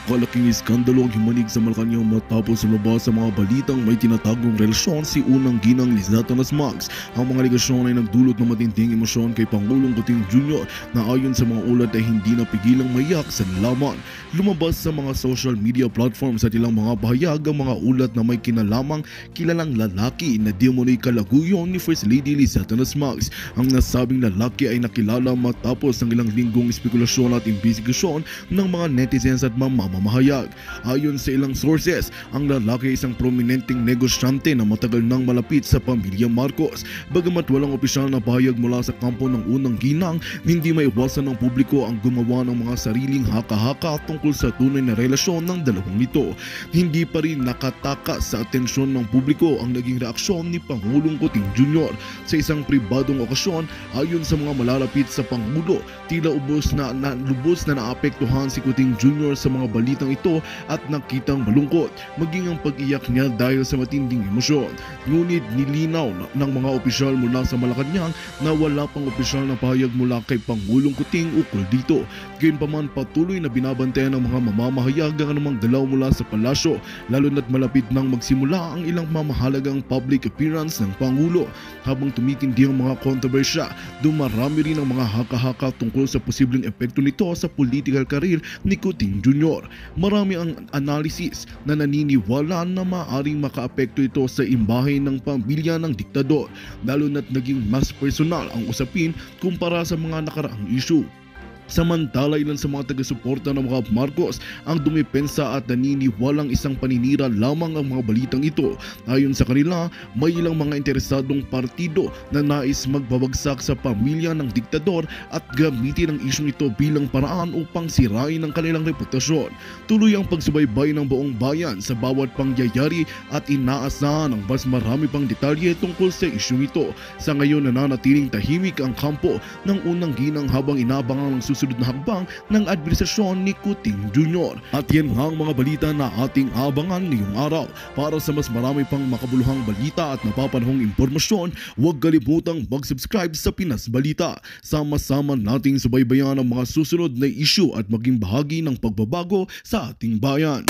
Napakalaking iskandalo ang humanig sa Malacanang matapos lumabas sa mga balitang may tinatagong relasyon si unang ginang Lizetta Nasmags. Ang mga aligasyon ay nagdulot ng matinding emosyon kay Pangulong Kuting Jr. na ayon sa mga ulat ay hindi napigilang maiyak sa nalaman. Lumabas sa mga social media platforms at ilang mga bahayag ang mga ulat na may kinalamang kilalang lalaki na di umano'y kalaguyon ni First Lady Lizetta Nasmags. Ang nasabing lalaki ay nakilala matapos ng ilang linggong espekulasyon at investigasyon ng mga netizens at mamamahayag. Ayon sa ilang sources, ang lalaki ay isang prominenteng negosyante na matagal nang malapit sa pamilya Marcos. Bagamat walang opisyal na pahayag mula sa kampo ng unang ginang, hindi maiwasan ng publiko ang gumawa ng mga sariling haka-haka tungkol sa tunay na relasyon ng dalawang ito. Hindi pa rin nakatakas sa atensyon ng publiko ang naging reaksyon ni Pangulong Kuting Jr. Sa isang pribadong okasyon, ayon sa mga malalapit sa Pangulo, tila lubos na naapektuhan si Kuting Jr. sa mga balitang ito at nakitang malungkot, maging ang pag-iyak niya dahil sa matinding emosyon. Ngunit nilinaw ng mga opisyal mula sa Malacanang na wala pang opisyal na pahayag mula kay Pangulong Kuting ukol dito. Gayunpaman, patuloy na binabantayan ng mga mamamahayag ang anumang galaw mula sa palasyo, lalo na't malapit nang magsimula ang ilang mamahalagang public appearance ng Pangulo. Habang tumitindi ang mga kontrobersya, dumarami rin ang mga haka-haka tungkol sa posibleng epekto nito sa political career ni Kuting Jr. Marami ang analysis na naniniwala na maaaring makaapekto ito sa imahe ng pamilya ng diktador, lalo na't naging mas personal ang usapin kumpara sa mga nakaraang issue. Samantala, ilan sa mga taga-suporta ng mga Marcos ang dumipensa at naniniwalang isang paninira lamang ang mga balitang ito. Ayon sa kanila, may ilang mga interesadong partido na nais magbabagsak sa pamilya ng diktador at gamitin ang isyong ito bilang paraan upang sirain ang kanilang reputasyon. Tuloy ang pagsubaybay ng buong bayan sa bawat pangyayari at inaasahan ang mas marami pang detalye tungkol sa isyong ito. Sa ngayon, nananatiling tahimik ang kampo ng unang ginang habang inaabangan ang susunod na hakbang ng administrasyon ni Kuting Jr. At yan nga ang mga balita na ating abangan ngayong araw. Para sa mas marami pang makabuluhang balita at napapanahong impormasyon, huwag kalimutang mag-subscribe sa Pinas Balita. Sama-sama nating subaybayan ang mga susunod na issue at maging bahagi ng pagbabago sa ating bayan.